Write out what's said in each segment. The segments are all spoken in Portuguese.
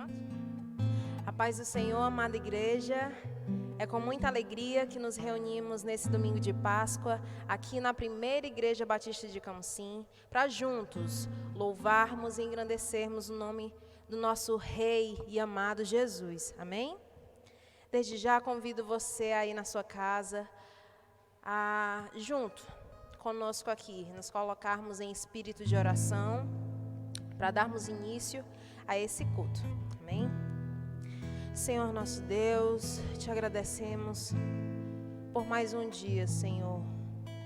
Pronto? A paz do Senhor, amada igreja. É com muita alegria que nos reunimos nesse domingo de Páscoa, aqui na primeira Igreja Batista de Camocim, para juntos louvarmos e engrandecermos o nome do nosso Rei e amado Jesus. Amém? Desde já convido você aí na sua casa a, junto conosco aqui, nos colocarmos em espírito de oração para darmos início a esse culto. Amém? Senhor nosso Deus, te agradecemos por mais um dia, Senhor.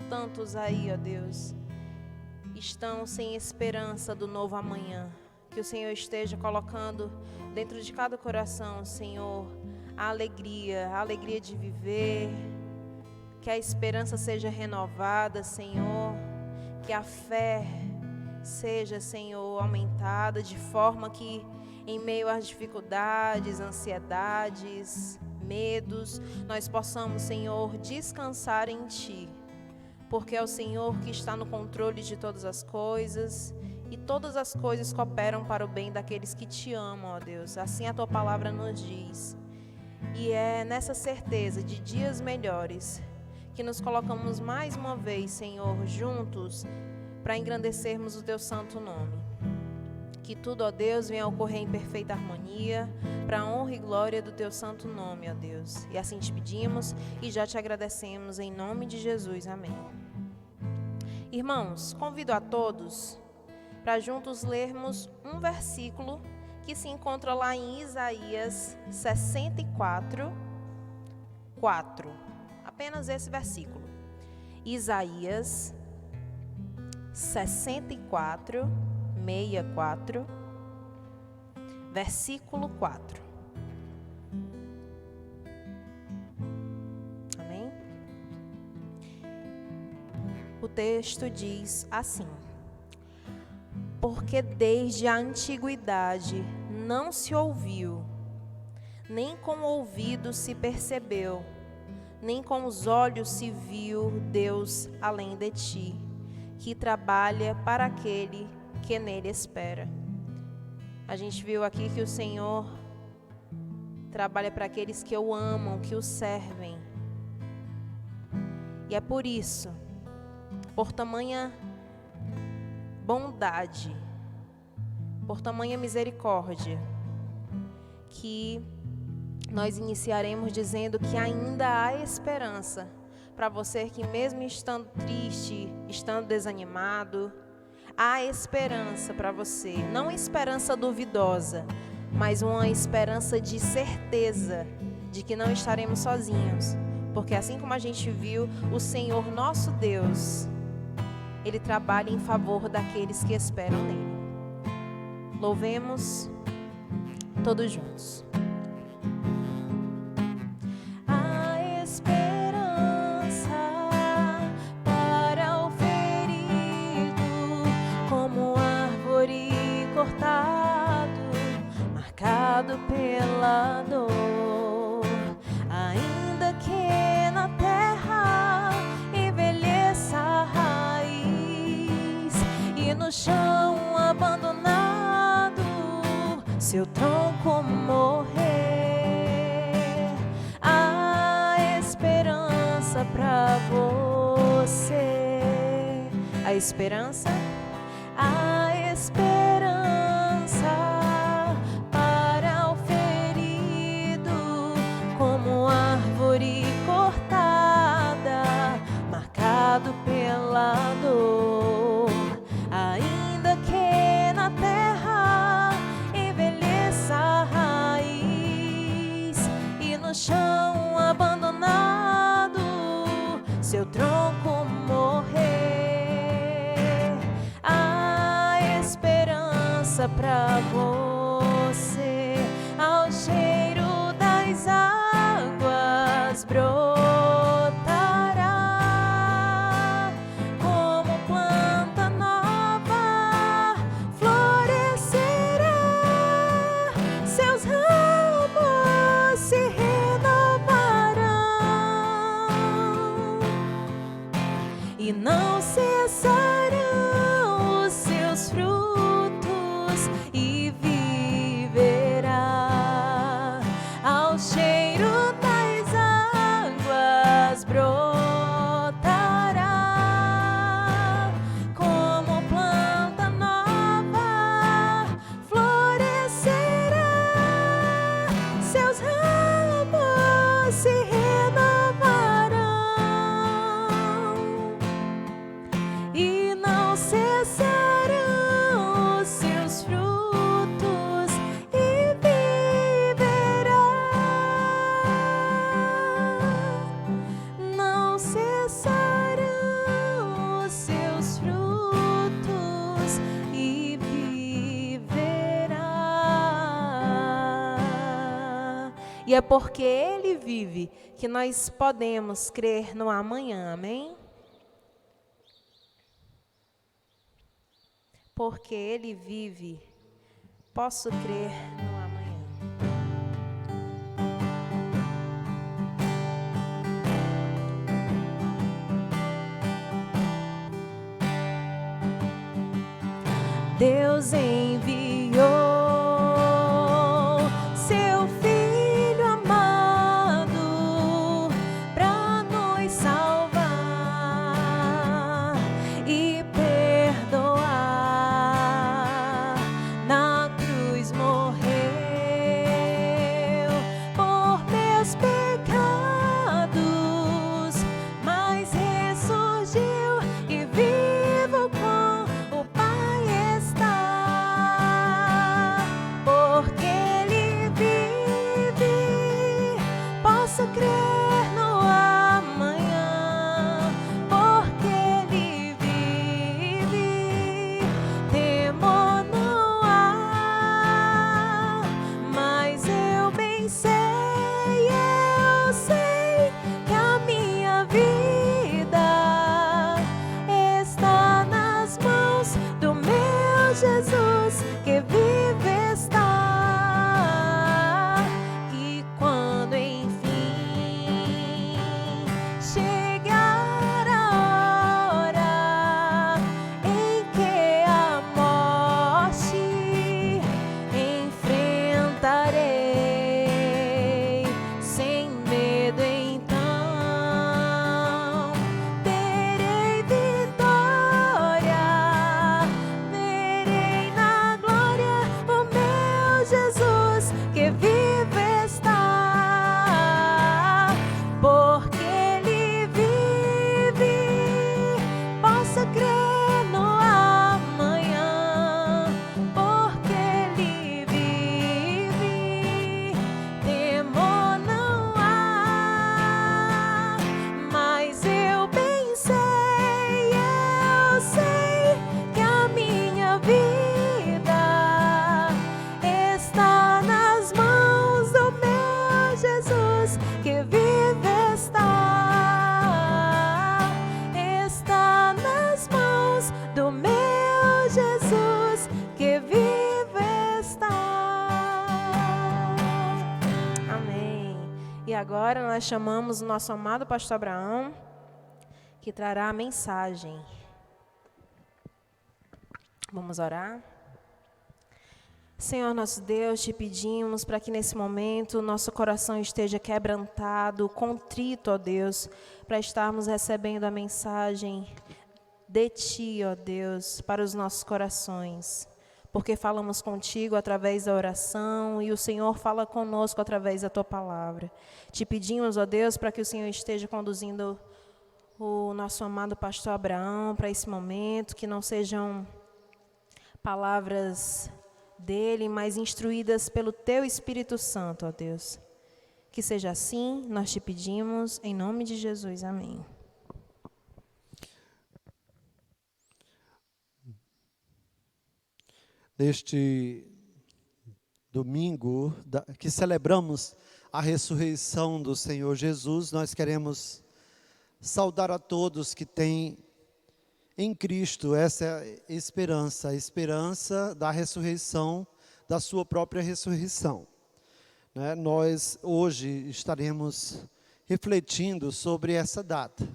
Tantos aí, ó Deus, estão sem esperança do novo amanhã. Que o Senhor esteja colocando dentro de cada coração, Senhor, a alegria de viver. Que a esperança seja renovada, Senhor. Que a fé seja, Senhor, aumentada de forma que em meio às dificuldades, ansiedades, medos, nós possamos, Senhor, descansar em Ti. Porque é o Senhor que está no controle de todas as coisas e todas as coisas cooperam para o bem daqueles que Te amam, ó Deus. Assim a Tua palavra nos diz. E é nessa certeza de dias melhores que nos colocamos mais uma vez, Senhor, juntos para engrandecermos o Teu santo nome. Que tudo, ó Deus, venha a ocorrer em perfeita harmonia, para a honra e glória do Teu santo nome, ó Deus. E assim te pedimos e já te agradecemos em nome de Jesus. Amém. Irmãos, convido a todos para juntos lermos um versículo que se encontra lá em Isaías 64, 4. Apenas esse versículo. Isaías 64, 64, versículo 4. Amém? O texto diz assim: porque desde a antiguidade não se ouviu, nem com o ouvido se percebeu, nem com os olhos se viu Deus além de ti, que trabalha para aquele que nele espera. A gente viu aqui que o Senhor trabalha para aqueles que o amam, que o servem. E é por isso, por tamanha bondade, por tamanha misericórdia, que nós iniciaremos dizendo que ainda há esperança para você que mesmo estando triste, estando desanimado, há esperança para você. Não esperança duvidosa, mas uma esperança de certeza de que não estaremos sozinhos. Porque assim como a gente viu, o Senhor nosso Deus, Ele trabalha em favor daqueles que esperam nele. Louvemos todos juntos. Cortado, marcado pela dor, ainda que na terra envelheça a raiz e no chão abandonado seu tronco morrer, há esperança pra você. A esperança, a esperança para o ferido, como árvore cortada, marcado pela dor, ainda que na terra envelheça a raiz e no chão abandonado seu tronco morrer. Pra você, ao cheiro das águas brotará, como planta nova florescerá, seus ramos se renovarão e não cessarão os seus frutos. E viverá. E é porque Ele vive que nós podemos crer no amanhã, amém? Porque Ele vive, posso crer no amanhã. Deus enviou seu Filho amado para nos salvar e perdoar. Na cruz morreu por meus pecados, mas ressurgiu e vivo com o Pai está. Porque Ele vive, posso crer no amanhã. Porque Ele vive, temor não há. Mas eu bem sei, eu sei que a minha vida está nas mãos do meu Jesus, que vive está. E quando enfim chegar a hora em que a morte enfrentarei sem medo, então terei vitória, verei na glória o meu Jesus, que vive está. Porque Ele vive, posso crer no amanhã. Porque Ele vive, temor não há. Mas eu bem sei, eu sei que a minha vida está nas mãos do meu Jesus, que vive está. Está nas mãos do meu Jesus, que vive está. Amém. E agora nós chamamos o nosso amado pastor Abraão, que trará a mensagem. Vamos orar? Senhor nosso Deus, te pedimos para que nesse momento nosso coração esteja quebrantado, contrito, ó Deus, para estarmos recebendo a mensagem de Ti, ó Deus, para os nossos corações. Porque falamos contigo através da oração e o Senhor fala conosco através da Tua palavra. Te pedimos, ó Deus, para que o Senhor esteja conduzindo o nosso amado pastor Abraão para esse momento, que não sejam palavras dele, mas instruídas pelo Teu Espírito Santo, ó Deus. Que seja assim, nós te pedimos, em nome de Jesus, amém. Neste domingo que celebramos a ressurreição do Senhor Jesus, nós queremos saudar a todos que têm em Cristo essa esperança, a esperança da ressurreição, da sua própria ressurreição. Nós hoje estaremos refletindo sobre essa data.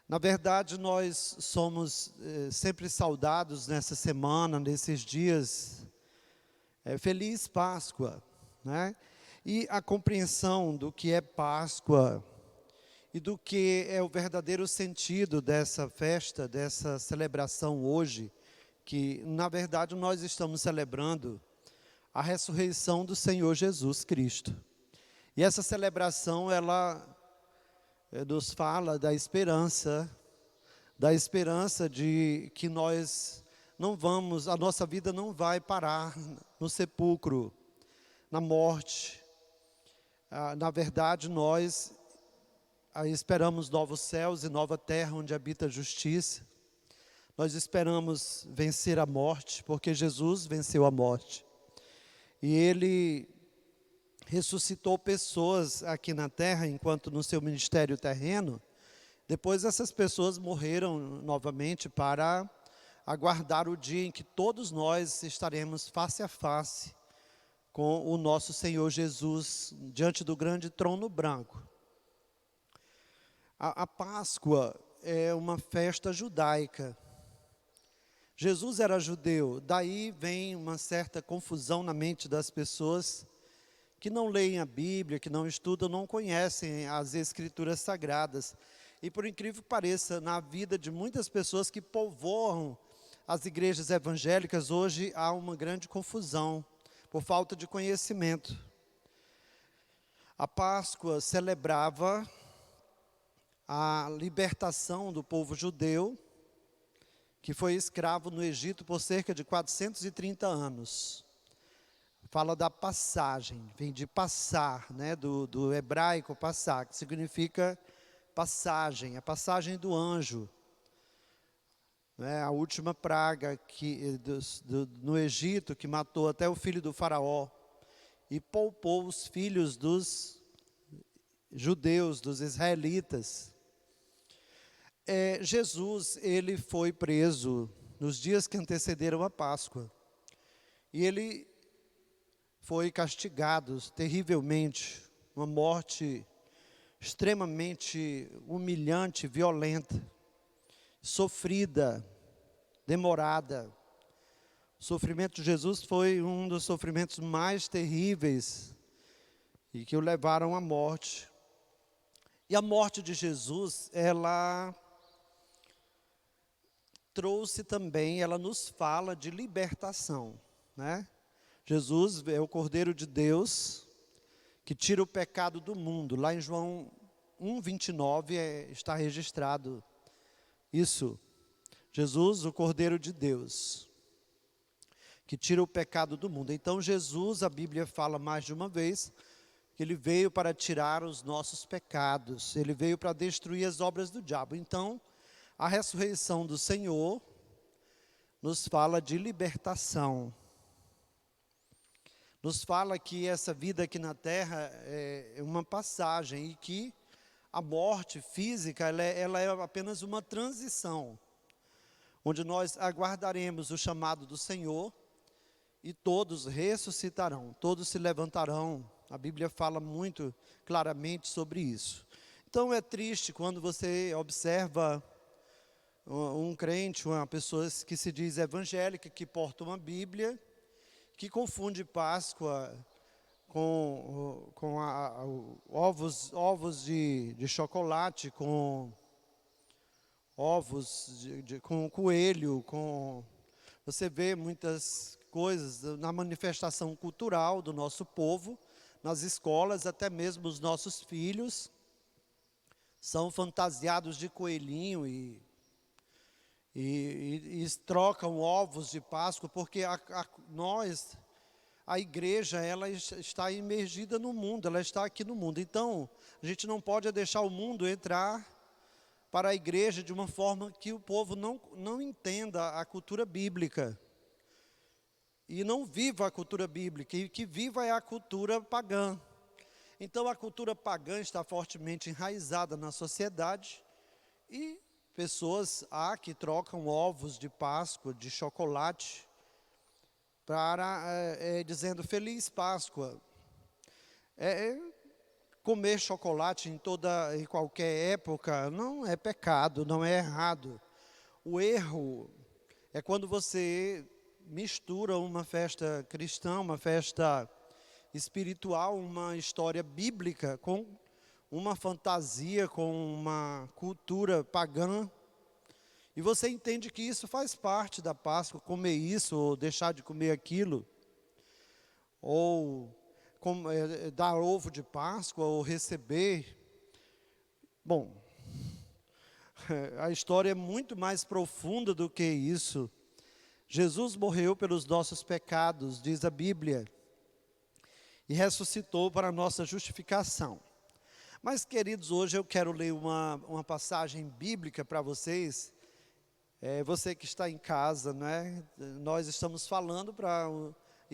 Na verdade, nós somos sempre saudados nessa semana, nesses dias. Feliz Páscoa, né? E a compreensão do que é Páscoa e do que é o verdadeiro sentido dessa festa, dessa celebração hoje, que na verdade nós estamos celebrando a ressurreição do Senhor Jesus Cristo. E essa celebração, ela nos fala da esperança de que nós não vamos, a nossa vida não vai parar no sepulcro, na morte. Na verdade, nós esperamos novos céus e nova terra onde habita a justiça. Nós esperamos vencer a morte, porque Jesus venceu a morte. E Ele ressuscitou pessoas aqui na terra, enquanto no seu ministério terreno. Depois essas pessoas morreram novamente para aguardar o dia em que todos nós estaremos face a face com o nosso Senhor Jesus, diante do grande trono branco. A Páscoa é uma festa judaica. Jesus era judeu, daí vem uma certa confusão na mente das pessoas que não leem a Bíblia, que não estudam, não conhecem as Escrituras Sagradas. E por incrível que pareça, na vida de muitas pessoas que povoam as igrejas evangélicas, hoje há uma grande confusão, por falta de conhecimento. A Páscoa celebrava a libertação do povo judeu, que foi escravo no Egito por cerca de 430 anos. Fala da passagem, vem de passar, né, do hebraico passar, que significa passagem, a passagem do anjo. Né, a última praga no Egito, que matou até o filho do faraó, e poupou os filhos dos judeus, dos israelitas. Jesus, ele foi preso nos dias que antecederam a Páscoa. E ele foi castigado terrivelmente, uma morte extremamente humilhante, violenta, sofrida, demorada. O sofrimento de Jesus foi um dos sofrimentos mais terríveis e que o levaram à morte. E a morte de Jesus, ela trouxe também, ela nos fala de libertação, né? Jesus é o Cordeiro de Deus que tira o pecado do mundo. Lá em João 1:29 está registrado isso. Jesus, o Cordeiro de Deus, que tira o pecado do mundo. Então Jesus, a Bíblia fala mais de uma vez, que ele veio para tirar os nossos pecados. Ele veio para destruir as obras do diabo. Então, a ressurreição do Senhor nos fala de libertação. Nos fala que essa vida aqui na terra é uma passagem e que a morte física ela é apenas uma transição, onde nós aguardaremos o chamado do Senhor e todos ressuscitarão, todos se levantarão. A Bíblia fala muito claramente sobre isso. Então é triste quando você observa um crente, uma pessoa que se diz evangélica, que porta uma Bíblia, que confunde Páscoa com ovos de chocolate, com ovos com coelho, você vê muitas coisas na manifestação cultural do nosso povo, nas escolas, até mesmo os nossos filhos são fantasiados de coelhinho e trocam ovos de Páscoa, porque a igreja, ela está imergida no mundo, ela está aqui no mundo. Então, a gente não pode deixar o mundo entrar para a igreja de uma forma que o povo não entenda a cultura bíblica. E não viva a cultura bíblica, e que viva é a cultura pagã. Então, a cultura pagã está fortemente enraizada na sociedade e pessoas que trocam ovos de Páscoa, de chocolate, dizendo Feliz Páscoa. Comer chocolate em qualquer época não é pecado, não é errado. O erro é quando você mistura uma festa cristã, uma festa espiritual, uma história bíblica com uma fantasia, com uma cultura pagã, e você entende que isso faz parte da Páscoa, comer isso, ou deixar de comer aquilo, ou dar ovo de Páscoa, ou receber. Bom, a história é muito mais profunda do que isso. Jesus morreu pelos nossos pecados, diz a Bíblia, e ressuscitou para a nossa justificação. Mas, queridos, hoje eu quero ler uma passagem bíblica para vocês. Você que está em casa, né? Nós estamos falando para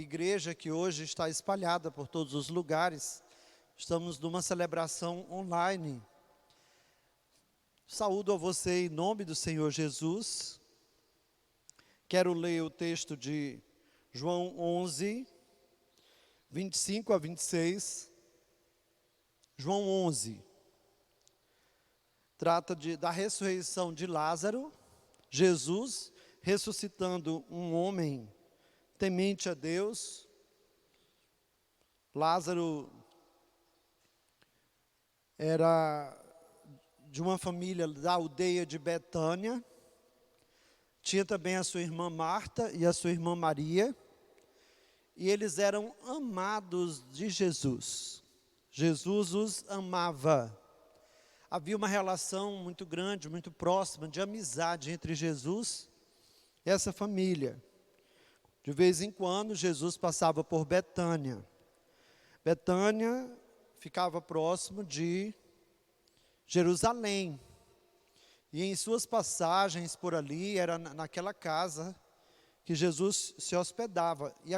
igreja que hoje está espalhada por todos os lugares. Estamos numa celebração online. Saúdo a você em nome do Senhor Jesus. Quero ler o texto de João 11, 25 a 26. João 11 trata da ressurreição de Lázaro. Jesus ressuscitando um homem temente a Deus. Lázaro era de uma família da aldeia de Betânia. Tinha também a sua irmã Marta e a sua irmã Maria. E eles eram amados de Jesus. Jesus os amava. Havia uma relação muito grande, muito próxima, de amizade entre Jesus e essa família. De vez em quando, Jesus passava por Betânia. Betânia ficava próximo de Jerusalém. E em suas passagens por ali, era naquela casa que Jesus se hospedava. E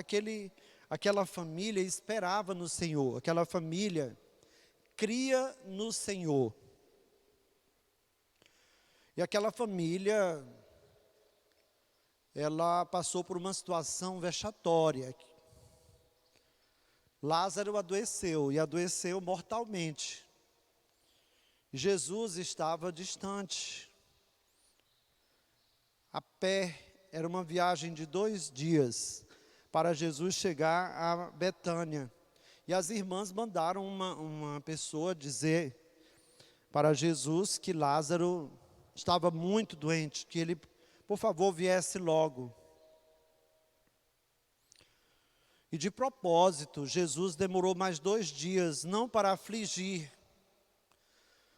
aquela família esperava no Senhor. Aquela família cria no Senhor. E aquela família, ela passou por uma situação vexatória. Lázaro adoeceu, e adoeceu mortalmente. Jesus estava distante. A pé, era uma viagem de 2 dias, para Jesus chegar a Betânia. E as irmãs mandaram uma pessoa dizer para Jesus que Lázaro estava muito doente, que ele, por favor, viesse logo. E de propósito, Jesus demorou mais 2 dias, não para afligir,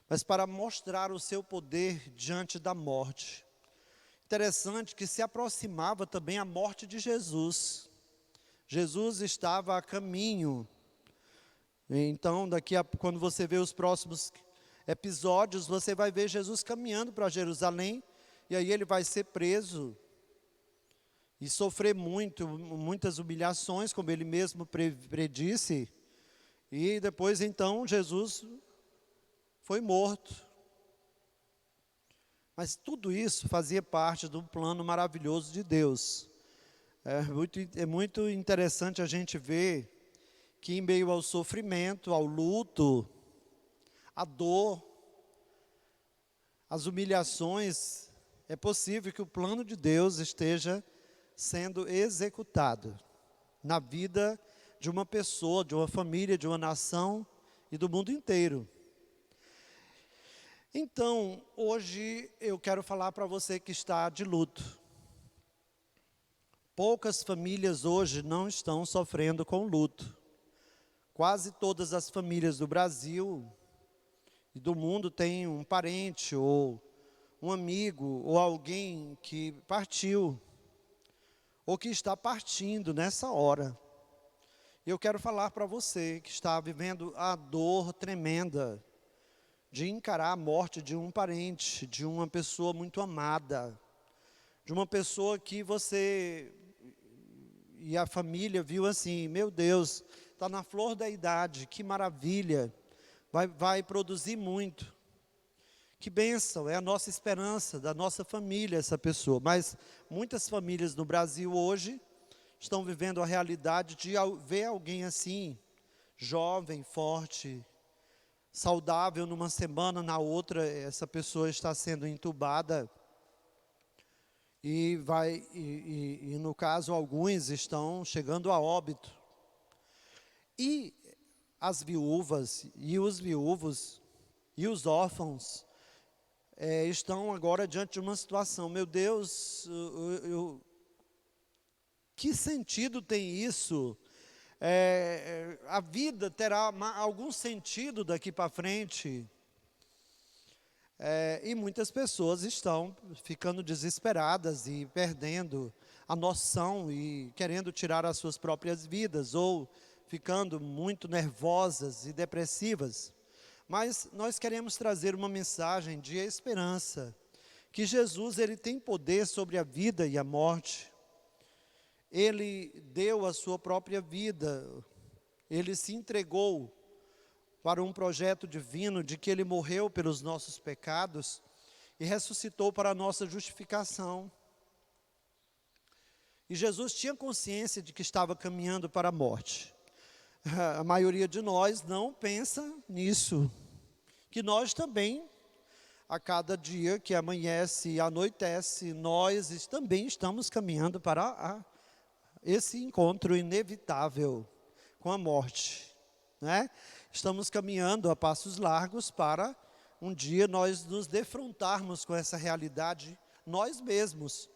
mas para mostrar o seu poder diante da morte. Interessante que se aproximava também a morte de Jesus. Jesus estava a caminho. Então, quando você vê os próximos episódios, você vai ver Jesus caminhando para Jerusalém, e aí ele vai ser preso e sofrer muitas humilhações, como ele mesmo predisse, e depois então Jesus foi morto. Mas tudo isso fazia parte do plano maravilhoso de Deus. É muito interessante a gente ver que em meio ao sofrimento, ao luto, a dor, as humilhações, é possível que o plano de Deus esteja sendo executado na vida de uma pessoa, de uma família, de uma nação e do mundo inteiro. Então, hoje eu quero falar para você que está de luto. Poucas famílias hoje não estão sofrendo com luto. Quase todas as famílias do Brasil e do mundo têm um parente ou um amigo ou alguém que partiu ou que está partindo nessa hora. E eu quero falar para você que está vivendo a dor tremenda de encarar a morte de um parente, de uma pessoa muito amada, de uma pessoa que você e a família viu assim, meu Deus, está na flor da idade, que maravilha, vai produzir muito. Que bênção, é a nossa esperança, da nossa família essa pessoa. Mas muitas famílias no Brasil hoje estão vivendo a realidade de ver alguém assim, jovem, forte, saudável numa semana, na outra essa pessoa está sendo entubada. E no caso alguns estão chegando a óbito. E as viúvas e os viúvos e os órfãos estão agora diante de uma situação, meu Deus, que sentido tem isso? A vida terá algum sentido daqui para frente? E muitas pessoas estão ficando desesperadas e perdendo a noção e querendo tirar as suas próprias vidas, ou ficando muito nervosas e depressivas. Mas nós queremos trazer uma mensagem de esperança, que Jesus ele tem poder sobre a vida e a morte. Ele deu a sua própria vida, ele se entregou para um projeto divino de que ele morreu pelos nossos pecados e ressuscitou para a nossa justificação. E Jesus tinha consciência de que estava caminhando para a morte. A maioria de nós não pensa nisso, que nós também, a cada dia que amanhece e anoitece, nós também estamos caminhando para esse encontro inevitável com a morte, né? Estamos caminhando a passos largos para um dia nós nos defrontarmos com essa realidade, nós mesmos,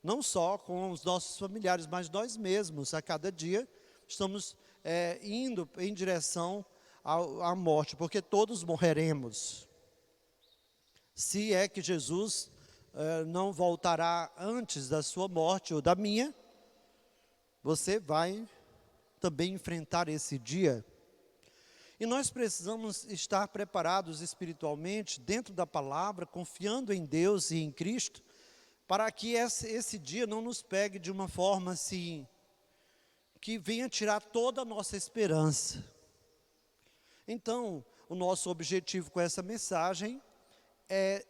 não só com os nossos familiares, mas nós mesmos, a cada dia estamos indo em direção à morte, porque todos morreremos. Se é que Jesus não voltará antes da sua morte ou da minha, você vai também enfrentar esse dia. E nós precisamos estar preparados espiritualmente, dentro da palavra, confiando em Deus e em Cristo, para que esse dia não nos pegue de uma forma assim, que venha tirar toda a nossa esperança. Então, o nosso objetivo com essa mensagem é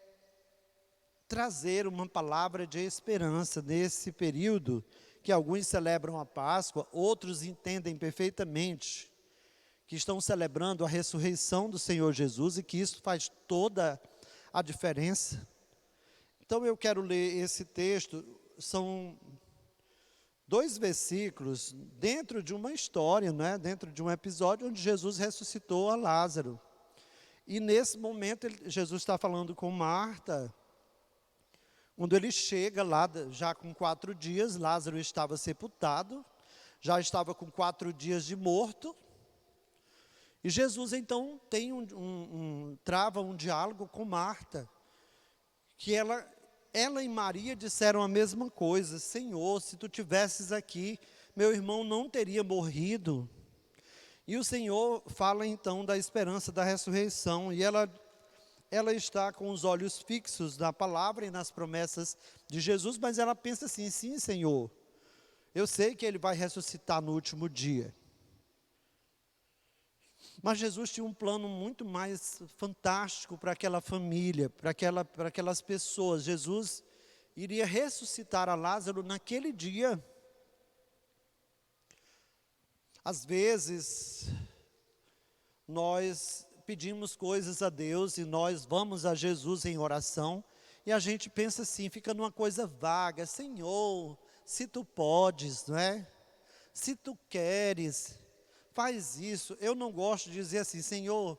trazer uma palavra de esperança nesse período que alguns celebram a Páscoa, outros entendem perfeitamente que estão celebrando a ressurreição do Senhor Jesus e que isso faz toda a diferença. Então eu quero ler esse texto, são 2 versículos dentro de uma história, né? Dentro de um episódio onde Jesus ressuscitou a Lázaro. E nesse momento Jesus está falando com Marta. Quando ele chega lá, já com 4 dias, Lázaro estava sepultado, já estava com 4 dias de morto. E Jesus então trava um diálogo com Marta, que ela e Maria disseram a mesma coisa: Senhor, se tu tivesses aqui, meu irmão não teria morrido. E o Senhor fala então da esperança da ressurreição, e ela está com os olhos fixos na palavra e nas promessas de Jesus, mas ela pensa assim: sim, Senhor, eu sei que ele vai ressuscitar no último dia. Mas Jesus tinha um plano muito mais fantástico para aquela família, para aquelas pessoas. Jesus iria ressuscitar a Lázaro naquele dia. Às vezes, nós pedimos coisas a Deus e nós vamos a Jesus em oração e a gente pensa assim, fica numa coisa vaga: Senhor, se tu podes, não é? Se tu queres, faz isso. Eu não gosto de dizer assim: Senhor,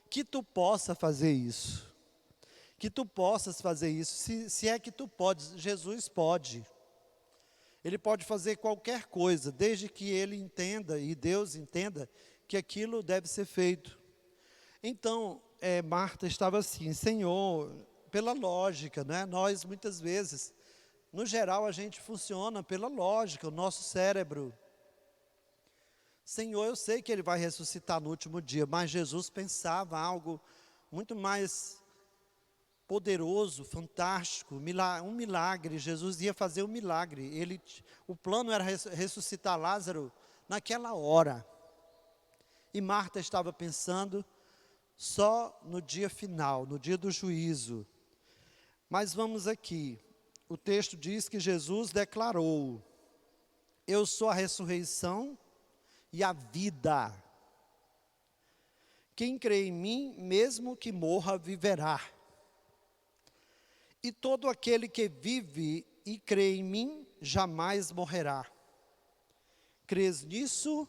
que tu possa fazer isso, que tu possas fazer isso. Se é que tu podes, Jesus pode. Ele pode fazer qualquer coisa, desde que ele entenda e Deus entenda que aquilo deve ser feito. Então, Marta estava assim: Senhor, pela lógica, né? Nós muitas vezes, no geral, a gente funciona pela lógica, o nosso cérebro. Senhor, eu sei que ele vai ressuscitar no último dia, mas Jesus pensava algo muito mais poderoso, fantástico, um milagre. Jesus ia fazer um milagre. O plano era ressuscitar Lázaro naquela hora. E Marta estava pensando só no dia final, no dia do juízo. Mas vamos aqui, o texto diz que Jesus declarou: eu sou a ressurreição e a vida. Quem crê em mim, mesmo que morra, viverá. E todo aquele que vive e crê em mim, jamais morrerá. Crês nisso?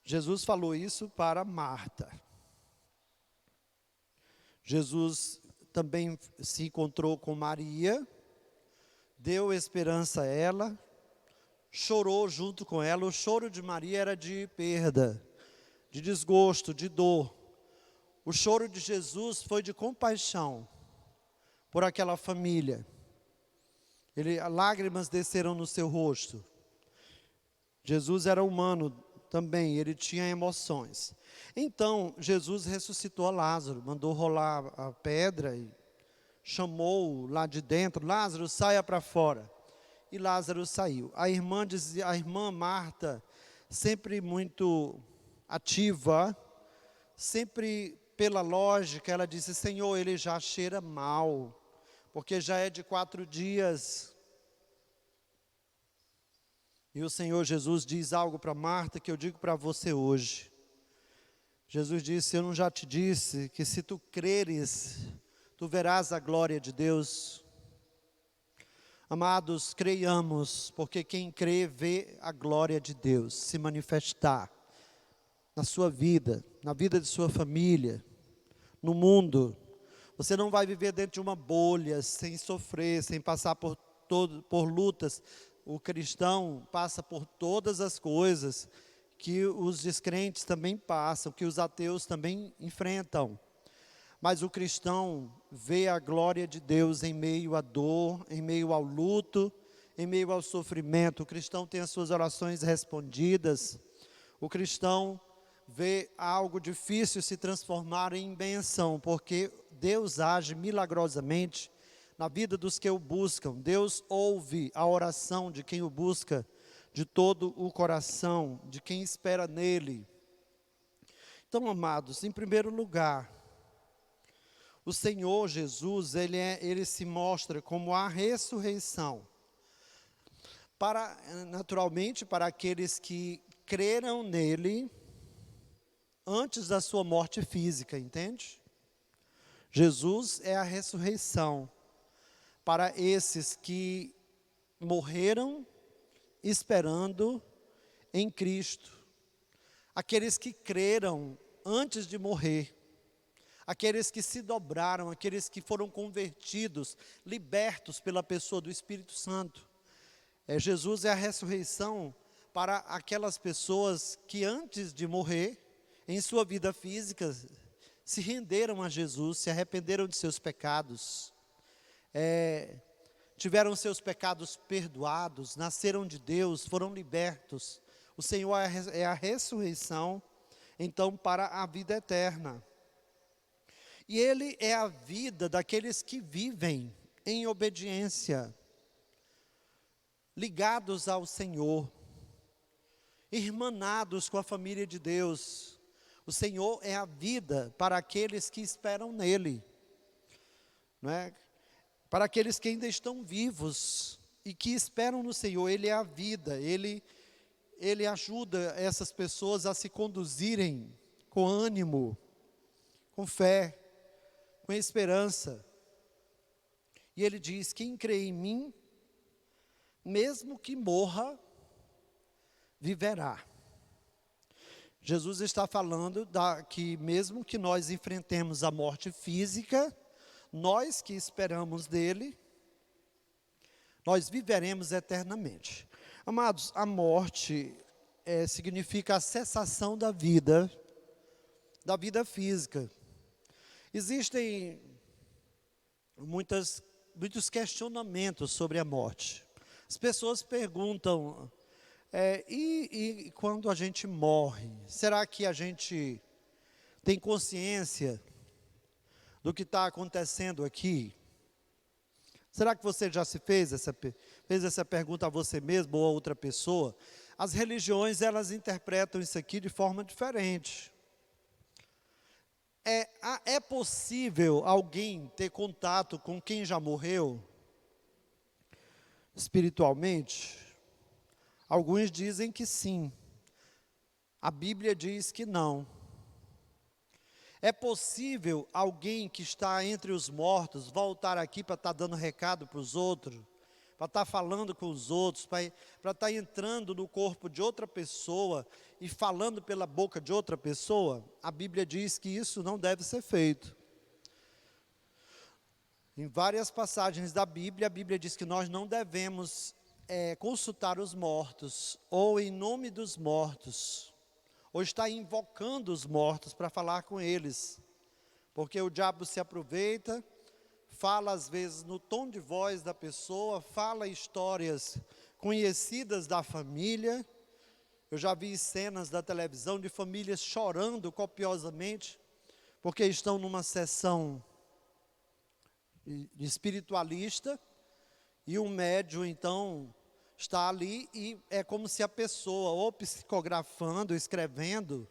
Jesus falou isso para Marta. Jesus também se encontrou com Maria, deu esperança a ela, chorou junto com ela. O choro de Maria era de perda, de desgosto, de dor. O choro de Jesus foi de compaixão por aquela família. Lágrimas desceram no seu rosto. Jesus era humano também, ele tinha emoções. Então, Jesus ressuscitou a Lázaro, mandou rolar a pedra e chamou lá de dentro: Lázaro, saia para fora. e Lázaro saiu. A irmã Marta, sempre muito ativa, sempre pela lógica, ela disse: Senhor, ele já cheira mal, porque já é de 4 dias. E o Senhor Jesus diz algo para Marta que eu digo para você hoje. Jesus disse: eu não já te disse que se tu creres, tu verás a glória de Deus? Amados, creiamos, porque quem crê vê a glória de Deus se manifestar na sua vida, na vida de sua família, no mundo. Você não vai viver dentro de uma bolha, sem sofrer, sem passar por lutas. O cristão passa por todas as coisas que os descrentes também passam, que os ateus também enfrentam. Mas o cristão vê a glória de Deus em meio à dor, em meio ao luto, em meio ao sofrimento. O cristão tem as suas orações respondidas. O cristão vê algo difícil se transformar em bênção, porque Deus age milagrosamente na vida dos que o buscam. Deus ouve a oração de quem o busca de todo o coração, de quem espera nele. Então, amados, em primeiro lugar, o Senhor Jesus, ele se mostra como a ressurreição. Naturalmente, para aqueles que creram nele antes da sua morte física, entende? Jesus é a ressurreição para esses que morreram esperando em Cristo. Aqueles que creram antes de morrer. Aqueles que se dobraram, aqueles que foram convertidos, libertos pela pessoa do Espírito Santo. Jesus é a ressurreição para aquelas pessoas que antes de morrer, em sua vida física, se renderam a Jesus, se arrependeram de seus pecados, tiveram seus pecados perdoados, nasceram de Deus, foram libertos. O Senhor é a ressurreição, então, para a vida eterna. E Ele é a vida daqueles que vivem em obediência, ligados ao Senhor, irmanados com a família de Deus. O Senhor é a vida para aqueles que esperam nele, não é? Para aqueles que ainda estão vivos e que esperam no Senhor. Ele é a vida, Ele ajuda essas pessoas a se conduzirem com ânimo, com fé, com esperança. E Ele diz: quem crê em mim, mesmo que morra, viverá. Jesus está falando que mesmo que nós enfrentemos a morte física, nós que esperamos dele, nós viveremos eternamente. Amados, a morte significa a cessação da vida física. Existem muitos questionamentos sobre a morte. As pessoas perguntam, e quando a gente morre, será que a gente tem consciência do que está acontecendo aqui? Será que você já se fez essa pergunta a você mesmo ou a outra pessoa? As religiões, elas interpretam isso aqui de forma diferente. É possível alguém ter contato com quem já morreu espiritualmente? Alguns dizem que sim. A Bíblia diz que não. É possível alguém que está entre os mortos voltar aqui para estar dando recado para os outros, para estar falando com os outros, para estar entrando no corpo de outra pessoa e falando pela boca de outra pessoa? A Bíblia diz que isso não deve ser feito. Em várias passagens da Bíblia, a Bíblia diz que nós não devemos consultar os mortos, ou em nome dos mortos, ou estar invocando os mortos para falar com eles, porque o diabo se aproveita, fala às vezes no tom de voz da pessoa, fala histórias conhecidas da família. Eu já vi cenas da televisão de famílias chorando copiosamente, porque estão numa sessão espiritualista, e um médium então está ali e é como se a pessoa, ou psicografando, escrevendo,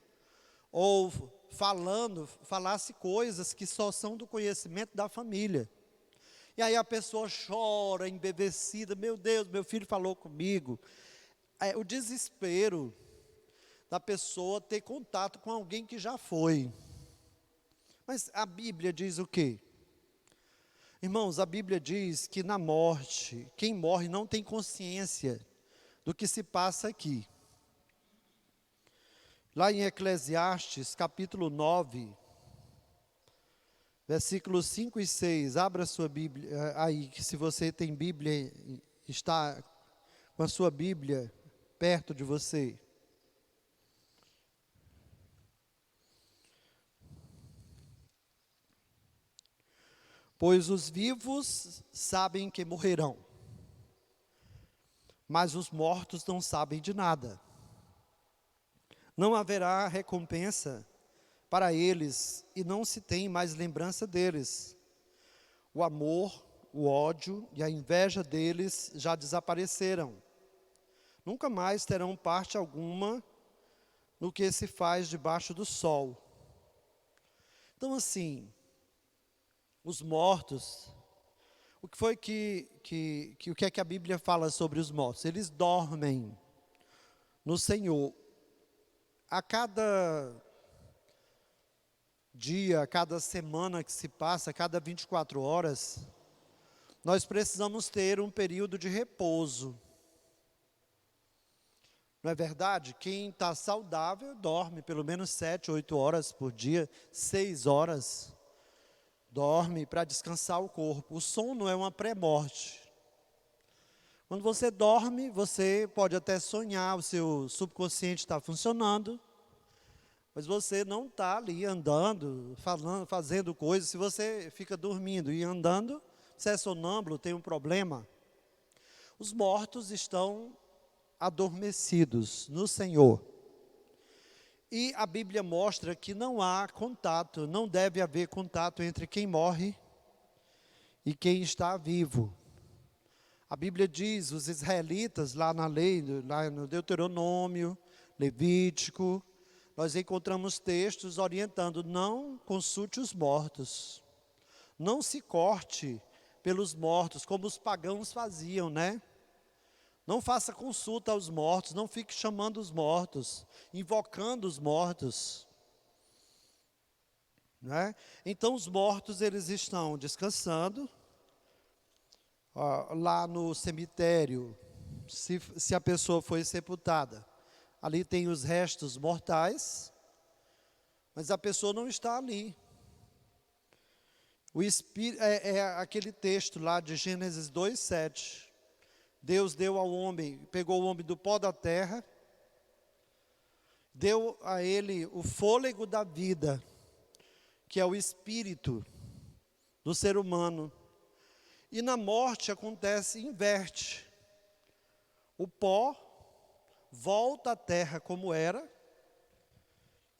ou falasse coisas que só são do conhecimento da família. E aí a pessoa chora, embevecida, meu Deus, meu filho falou comigo. É o desespero da pessoa ter contato com alguém que já foi. Mas a Bíblia diz o quê? Irmãos, a Bíblia diz que na morte, quem morre não tem consciência do que se passa aqui. Lá em Eclesiastes, capítulo 9, versículos 5 e 6, abra a sua Bíblia aí, que se você tem Bíblia, está com a sua Bíblia perto de você. Pois os vivos sabem que morrerão, mas os mortos não sabem de nada. Não haverá recompensa para eles e não se tem mais lembrança deles. O amor, o ódio e a inveja deles já desapareceram. Nunca mais terão parte alguma no que se faz debaixo do sol. Então assim, os mortos, o que foi o que é que a Bíblia fala sobre os mortos? Eles dormem no Senhor. A cada dia, a cada semana que se passa, a cada 24 horas, nós precisamos ter um período de repouso. Não é verdade? Quem está saudável dorme pelo menos 7, 8 horas por dia, 6 horas. Dorme para descansar o corpo. O sono é uma pré-morte. Quando você dorme, você pode até sonhar, o seu subconsciente está funcionando, mas você não está ali andando, falando, fazendo coisas. Se você fica dormindo e andando, você é sonâmbulo, tem um problema. Os mortos estão adormecidos no Senhor. E a Bíblia mostra que não há contato, não deve haver contato entre quem morre e quem está vivo. A Bíblia diz, os israelitas lá na lei, lá no Deuteronômio, Levítico, nós encontramos textos orientando, não consulte os mortos. Não se corte pelos mortos, como os pagãos faziam, né? Não faça consulta aos mortos, não fique chamando os mortos, invocando os mortos. Né? Então os mortos, eles estão descansando, lá no cemitério, se a pessoa foi sepultada. Ali tem os restos mortais, mas a pessoa não está ali. O Espírito, é aquele texto lá de Gênesis 2:7. Deus deu ao homem, pegou o homem do pó da terra, deu a ele o fôlego da vida, que é o espírito do ser humano. E na morte inverte. O pó volta à terra como era,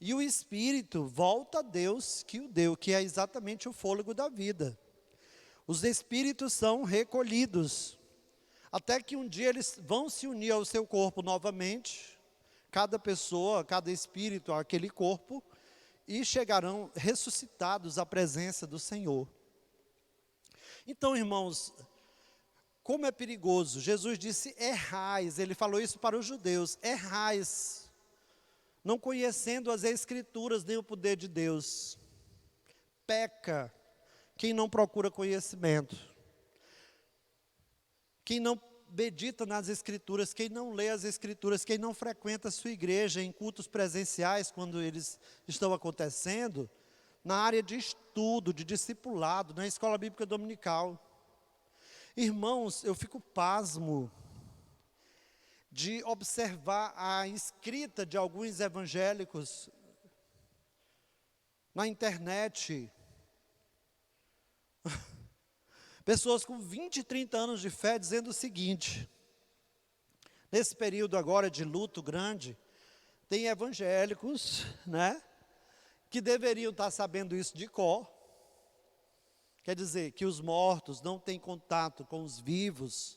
e o espírito volta a Deus que o deu, que é exatamente o fôlego da vida. Os espíritos são recolhidos, até que um dia eles vão se unir ao seu corpo novamente, cada pessoa, cada espírito, aquele corpo, e chegarão ressuscitados à presença do Senhor. Então, irmãos, como é perigoso, Jesus disse, errais, ele falou isso para os judeus, errais, não conhecendo as Escrituras nem o poder de Deus. Peca quem não procura conhecimento. Quem não medita nas Escrituras, quem não lê as Escrituras, quem não frequenta a sua igreja em cultos presenciais, quando eles estão acontecendo, na área de estudo, de discipulado, na escola bíblica dominical. Irmãos, eu fico pasmo de observar a escrita de alguns evangélicos na internet. Pessoas com 20, 30 anos de fé dizendo o seguinte, nesse período agora de luto grande, tem evangélicos, né, que deveriam estar sabendo isso de cor. Quer dizer, que os mortos não têm contato com os vivos,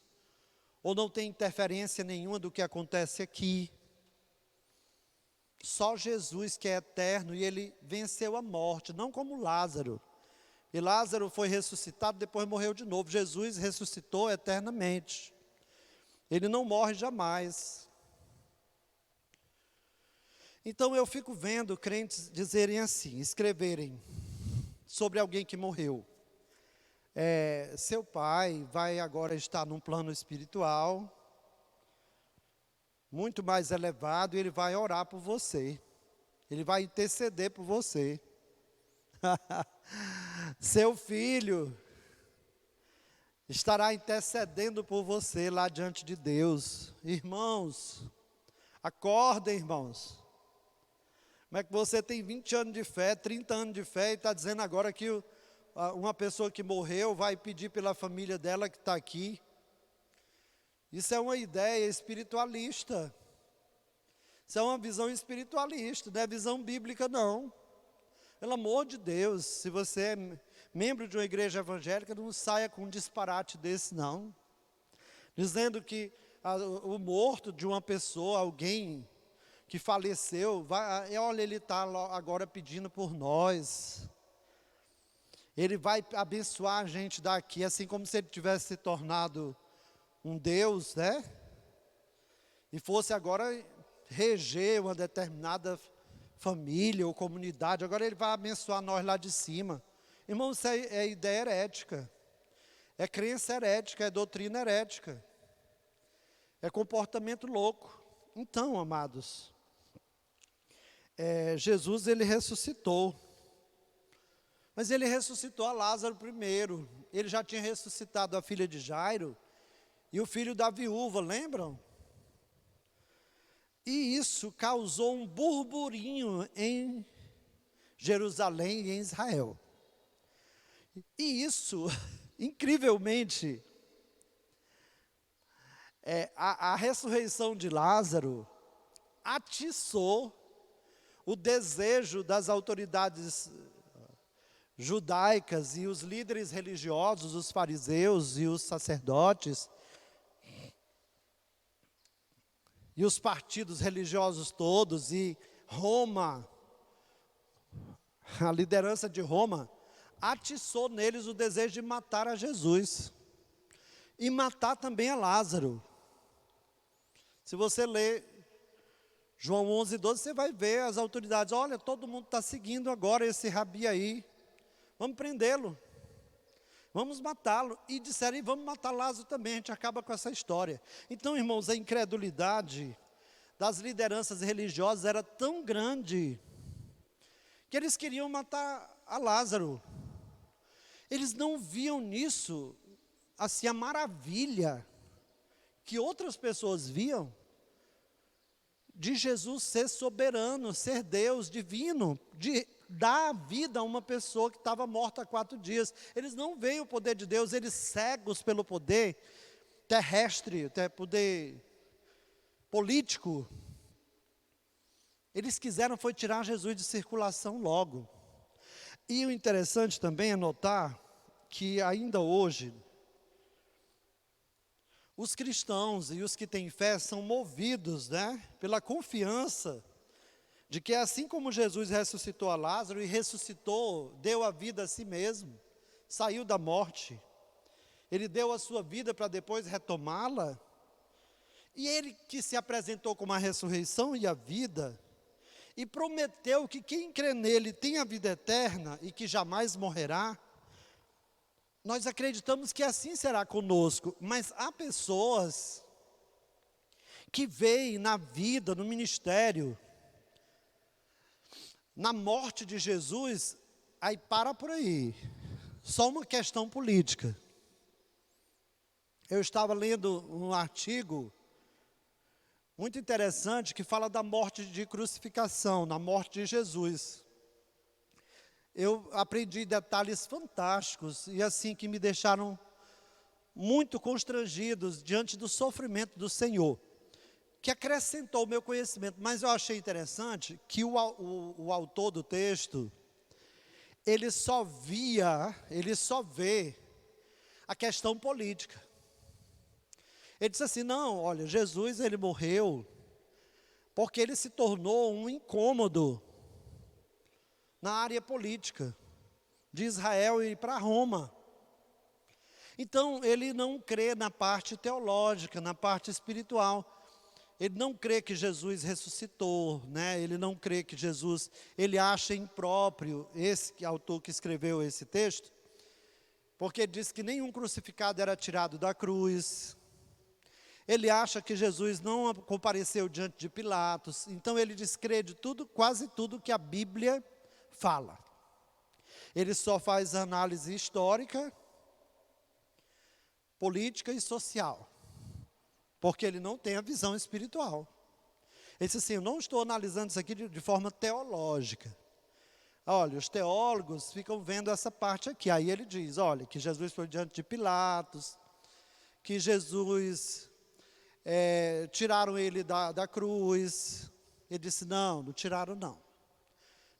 ou não tem interferência nenhuma do que acontece aqui. Só Jesus que é eterno e ele venceu a morte, não como Lázaro. E Lázaro foi ressuscitado, depois morreu de novo. Jesus ressuscitou eternamente. Ele não morre jamais. Então eu fico vendo crentes dizerem assim, escreverem sobre alguém que morreu. Seu pai vai agora estar num plano espiritual, muito mais elevado, e ele vai orar por você. Ele vai interceder por você. Seu filho estará intercedendo por você lá diante de Deus. Irmãos, acordem, irmãos. Como é que você tem 20 anos de fé, 30 anos de fé, e está dizendo agora que uma pessoa que morreu vai pedir pela família dela que está aqui? Isso é uma ideia espiritualista. Isso é uma visão espiritualista, não é visão bíblica não. Pelo amor de Deus, se você é membro de uma igreja evangélica, não saia com um disparate desse não. Dizendo que o morto de uma pessoa, alguém que faleceu, olha, ele está agora pedindo por nós. Ele vai abençoar a gente daqui, assim como se ele tivesse se tornado um Deus, né? E fosse agora reger uma determinada família ou comunidade. Agora ele vai abençoar nós lá de cima. Irmão, isso é ideia herética. É crença herética, é doutrina herética. É comportamento louco. Então, amados, Jesus, ele ressuscitou. Mas ele ressuscitou a Lázaro primeiro. Ele já tinha ressuscitado a filha de Jairo e o filho da viúva, lembram? E isso causou um burburinho em Jerusalém e em Israel. E isso, incrivelmente, a ressurreição de Lázaro atiçou o desejo das autoridades judaicas e os líderes religiosos, os fariseus e os sacerdotes, e os partidos religiosos todos, e Roma, a liderança de Roma, atiçou neles o desejo de matar a Jesus, e matar também a Lázaro. Se você ler João 11:12, você vai ver as autoridades, olha, todo mundo está seguindo agora esse rabi aí, vamos prendê-lo, vamos matá-lo. E disseram, e vamos matar Lázaro também, a gente acaba com essa história. Então, irmãos, a incredulidade das lideranças religiosas era tão grande, que eles queriam matar a Lázaro. Eles não viam nisso, assim, a maravilha que outras pessoas viam, de Jesus ser soberano, ser Deus, divino, de dar vida a uma pessoa que estava morta há 4 dias. Eles não veem o poder de Deus, eles cegos pelo poder terrestre, poder político. Eles quiseram foi tirar Jesus de circulação logo. E o interessante também é notar que ainda hoje, os cristãos e os que têm fé são movidos, né, pela confiança de que assim como Jesus ressuscitou a Lázaro e ressuscitou, deu a vida a si mesmo, saiu da morte, ele deu a sua vida para depois retomá-la, e ele que se apresentou como a ressurreição e a vida, e prometeu que quem crê nele tem a vida eterna e que jamais morrerá, nós acreditamos que assim será conosco. Mas há pessoas que veem na vida, no ministério, na morte de Jesus, aí para por aí, só uma questão política. Eu estava lendo um artigo muito interessante que fala da morte de crucificação, na morte de Jesus. Eu aprendi detalhes fantásticos e assim que me deixaram muito constrangidos diante do sofrimento do Senhor, que acrescentou o meu conhecimento. Mas eu achei interessante que o autor do texto, ele só vê a questão política. Ele disse assim, não, olha, Jesus ele morreu porque ele se tornou um incômodo na área política de Israel e para Roma. Então, ele não crê na parte teológica, na parte espiritual. Ele não crê que Jesus ressuscitou, né? Ele não crê que Jesus, ele acha impróprio, esse autor que escreveu esse texto, porque ele diz que nenhum crucificado era tirado da cruz. Ele acha que Jesus não compareceu diante de Pilatos. Então ele descrede tudo, quase tudo que a Bíblia fala. Ele só faz análise histórica, política e social, porque ele não tem a visão espiritual. Ele disse assim, eu não estou analisando isso aqui de forma teológica. Olha, os teólogos ficam vendo essa parte aqui. Aí ele diz, olha, que Jesus foi diante de Pilatos, que Jesus, tiraram ele da cruz. Ele disse, não tiraram não.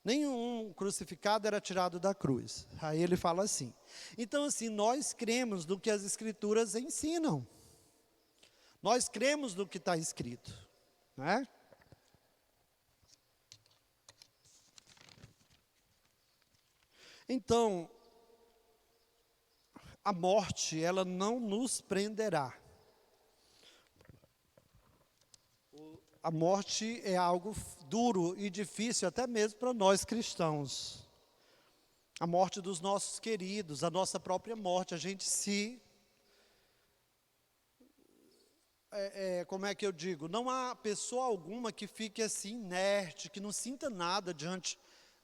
Nenhum crucificado era tirado da cruz. Aí ele fala assim. Então assim, nós cremos no que as Escrituras ensinam. Nós cremos no que está escrito, né? Então, a morte, ela não nos prenderá. A morte é algo duro e difícil, até mesmo para nós cristãos. A morte dos nossos queridos, a nossa própria morte, a gente como é que eu digo? Não há pessoa alguma que fique assim inerte, que não sinta nada diante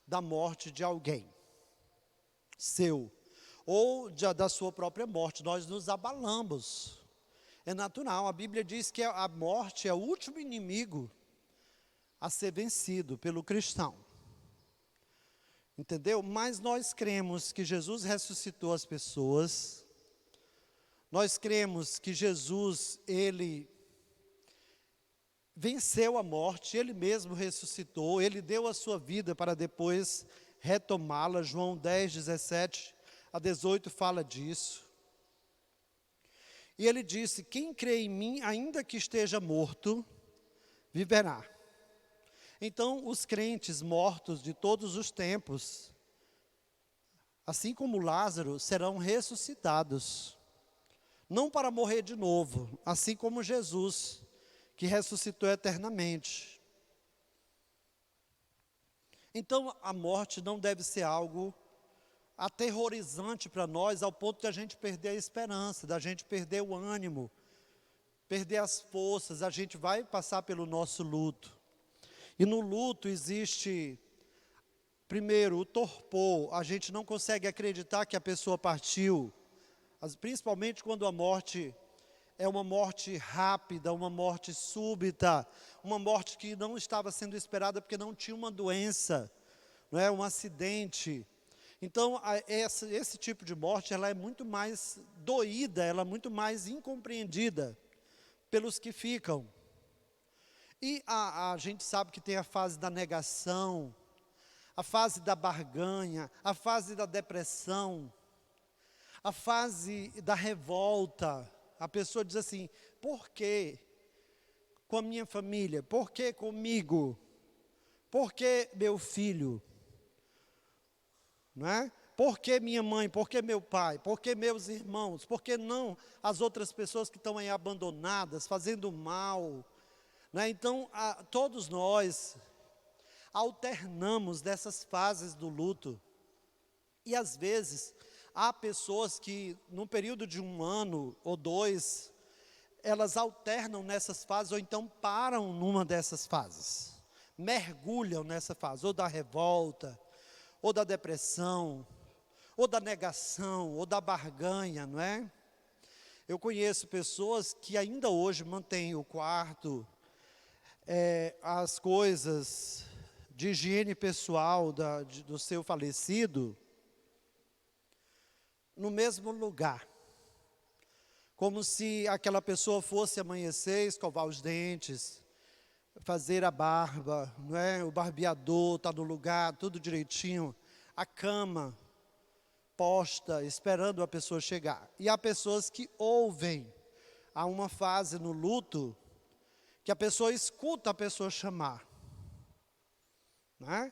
da morte de alguém seu, ou da sua própria morte. Nós nos abalamos. É natural, a Bíblia diz que a morte é o último inimigo a ser vencido pelo cristão. Entendeu? Mas nós cremos que Jesus ressuscitou as pessoas. Nós cremos que Jesus, ele venceu a morte, ele mesmo ressuscitou, ele deu a sua vida para depois retomá-la. João 10, 17 a 18 fala disso. E ele disse, quem crê em mim, ainda que esteja morto, viverá. Então, os crentes mortos de todos os tempos, assim como Lázaro, serão ressuscitados. Não para morrer de novo, assim como Jesus, que ressuscitou eternamente. Então, a morte não deve ser algo aterrorizante para nós, ao ponto de a gente perder a esperança, da gente perder o ânimo, perder as forças. A gente vai passar pelo nosso luto. E no luto existe, primeiro, o torpor. A gente não consegue acreditar que a pessoa partiu, principalmente quando a morte é uma morte rápida, uma morte súbita, uma morte que não estava sendo esperada porque não tinha uma doença, não é? Um acidente. Então, esse tipo de morte, ela é muito mais doída, ela é muito mais incompreendida pelos que ficam. E a gente sabe que tem a fase da negação, a fase da barganha, a fase da depressão, a fase da revolta. A pessoa diz assim, por que com a minha família? Por que comigo? Por que meu filho? Não é? Por que minha mãe? Por que meu pai? Por que meus irmãos? Por que não as outras pessoas que estão aí abandonadas, fazendo mal? Não é? Então, todos nós alternamos dessas fases do luto. E às vezes, há pessoas que, num período de 1 ano ou 2, elas alternam nessas fases, ou então param numa dessas fases. Mergulham nessa fase, ou da revolta, ou da depressão, ou da negação, ou da barganha, não é? Eu conheço pessoas que ainda hoje mantêm o quarto, as coisas de higiene pessoal do seu falecido, no mesmo lugar. Como se aquela pessoa fosse amanhecer, escovar os dentes, fazer a barba, não é? O barbeador está no lugar, tudo direitinho. A cama posta, esperando a pessoa chegar. E há pessoas que ouvem há uma fase no luto que a pessoa escuta a pessoa chamar, né?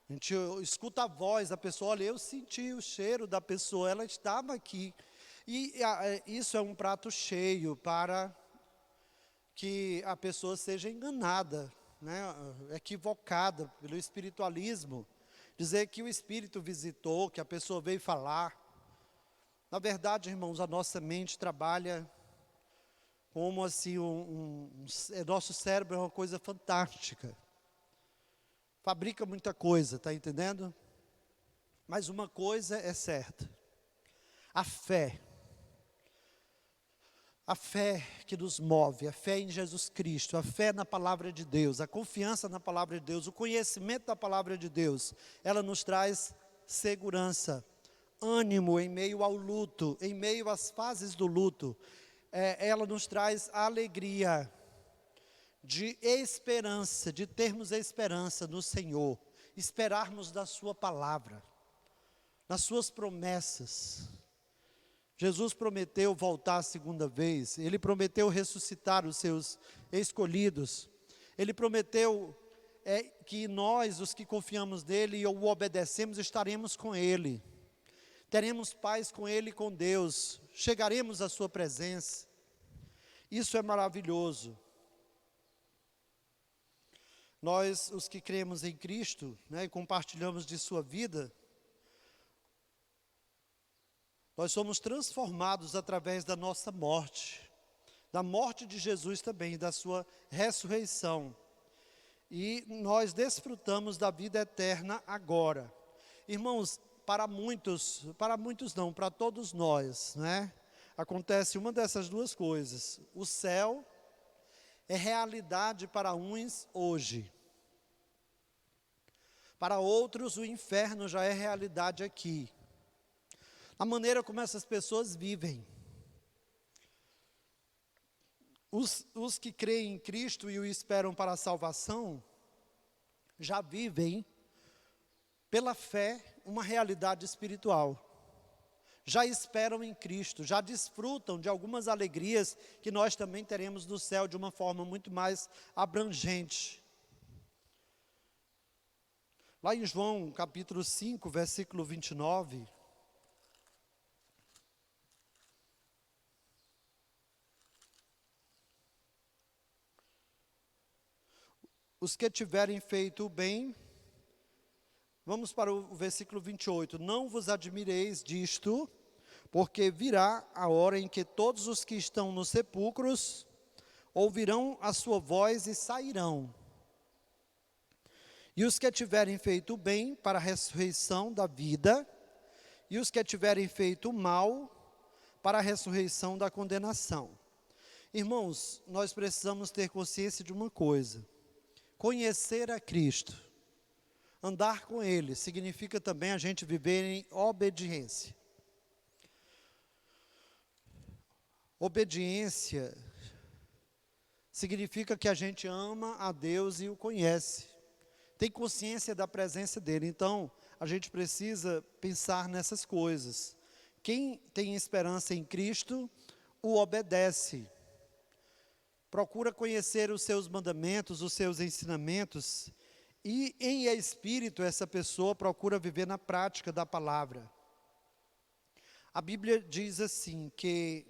A gente escuta a voz da pessoa, olha, eu senti o cheiro da pessoa, ela estava aqui. E isso é um prato cheio para que a pessoa seja enganada, né? Equivocada pelo espiritualismo. Dizer que o Espírito visitou, que a pessoa veio falar. Na verdade, irmãos, a nossa mente trabalha como assim, nosso cérebro é uma coisa fantástica. Fabrica muita coisa, está entendendo? Mas uma coisa é certa. A fé que nos move, a fé em Jesus Cristo, a fé na palavra de Deus, a confiança na palavra de Deus, o conhecimento da palavra de Deus, ela nos traz segurança, ânimo em meio ao luto, em meio às fases do luto. Ela nos traz alegria, de esperança, de termos esperança no Senhor, esperarmos da sua palavra, nas suas promessas. Jesus prometeu voltar a segunda vez, Ele prometeu ressuscitar os seus escolhidos, Ele prometeu que nós, os que confiamos nele e o obedecemos, estaremos com Ele, teremos paz com Ele e com Deus, chegaremos à sua presença. Isso é maravilhoso. Nós, os que cremos em Cristo, né, e compartilhamos de sua vida, nós somos transformados através da nossa morte, da morte de Jesus também, da sua ressurreição. E nós desfrutamos da vida eterna agora. Irmãos, para todos nós, né, acontece uma dessas duas coisas. O céu é realidade para uns hoje. Para outros, o inferno já é realidade aqui. A maneira como essas pessoas vivem. Os que creem em Cristo e o esperam para a salvação, já vivem, pela fé, uma realidade espiritual. Já esperam em Cristo, já desfrutam de algumas alegrias que nós também teremos no céu de uma forma muito mais abrangente. Lá em João capítulo 5, versículo 29, os que tiverem feito o bem, vamos para o versículo 28, não vos admireis disto, porque virá a hora em que todos os que estão nos sepulcros ouvirão a sua voz e sairão. E os que tiverem feito o bem para a ressurreição da vida, e os que tiverem feito o mal para a ressurreição da condenação. Irmãos, nós precisamos ter consciência de uma coisa. Conhecer a Cristo, andar com Ele, significa também a gente viver em obediência. Obediência significa que a gente ama a Deus e o conhece, tem consciência da presença dEle. Então, a gente precisa pensar nessas coisas. Quem tem esperança em Cristo, o obedece. Procura conhecer os seus mandamentos, os seus ensinamentos, e em espírito essa pessoa procura viver na prática da palavra. A Bíblia diz assim, que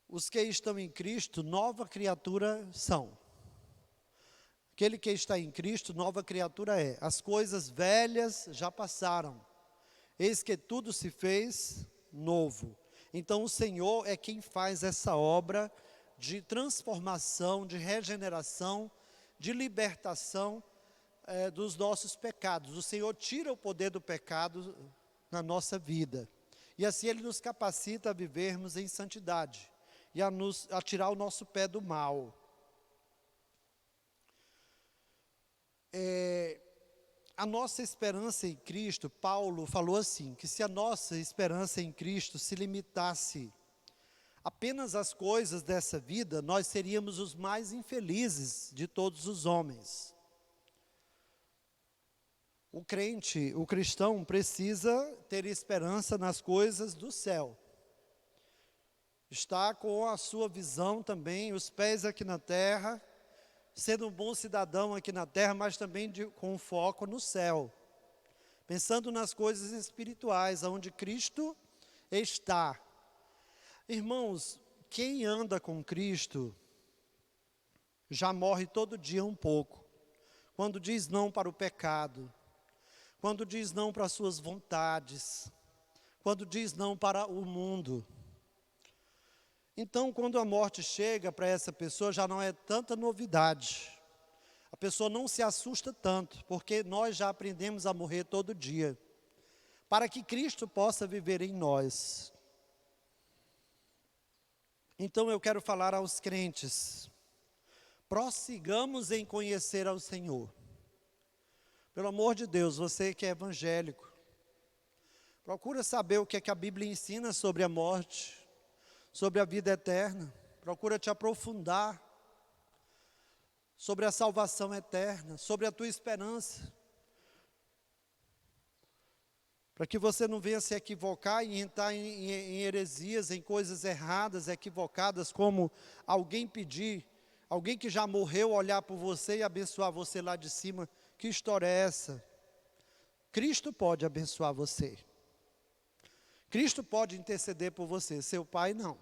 os que estão em Cristo, nova criatura são. Aquele que está em Cristo, nova criatura é. As coisas velhas já passaram, eis que tudo se fez novo. Então o Senhor é quem faz essa obra de transformação, de regeneração, de libertação dos nossos pecados. O Senhor tira o poder do pecado na nossa vida. E assim Ele nos capacita a vivermos em santidade e a tirar o nosso pé do mal. A nossa esperança em Cristo, Paulo falou assim, que se a nossa esperança em Cristo se limitasse apenas às coisas dessa vida, nós seríamos os mais infelizes de todos os homens. O crente, o cristão, precisa ter esperança nas coisas do céu. Está com a sua visão também, os pés aqui na terra, sendo um bom cidadão aqui na terra, mas também com foco no céu. Pensando nas coisas espirituais, onde Cristo está. Irmãos, quem anda com Cristo, já morre todo dia um pouco. Quando diz não para o pecado, quando diz não para as suas vontades, quando diz não para o mundo. Então, quando a morte chega para essa pessoa, já não é tanta novidade. A pessoa não se assusta tanto, porque nós já aprendemos a morrer todo dia, para que Cristo possa viver em nós. Então eu quero falar aos crentes, prossigamos em conhecer ao Senhor. Pelo amor de Deus, você que é evangélico, procura saber o que é que a Bíblia ensina sobre a morte, sobre a vida eterna. Procura te aprofundar sobre a salvação eterna, sobre a tua esperança. Para que você não venha se equivocar e entrar em heresias, em coisas erradas, equivocadas, como alguém pedir, alguém que já morreu olhar por você e abençoar você lá de cima. Que história é essa? Cristo pode abençoar você. Cristo pode interceder por você, seu pai não.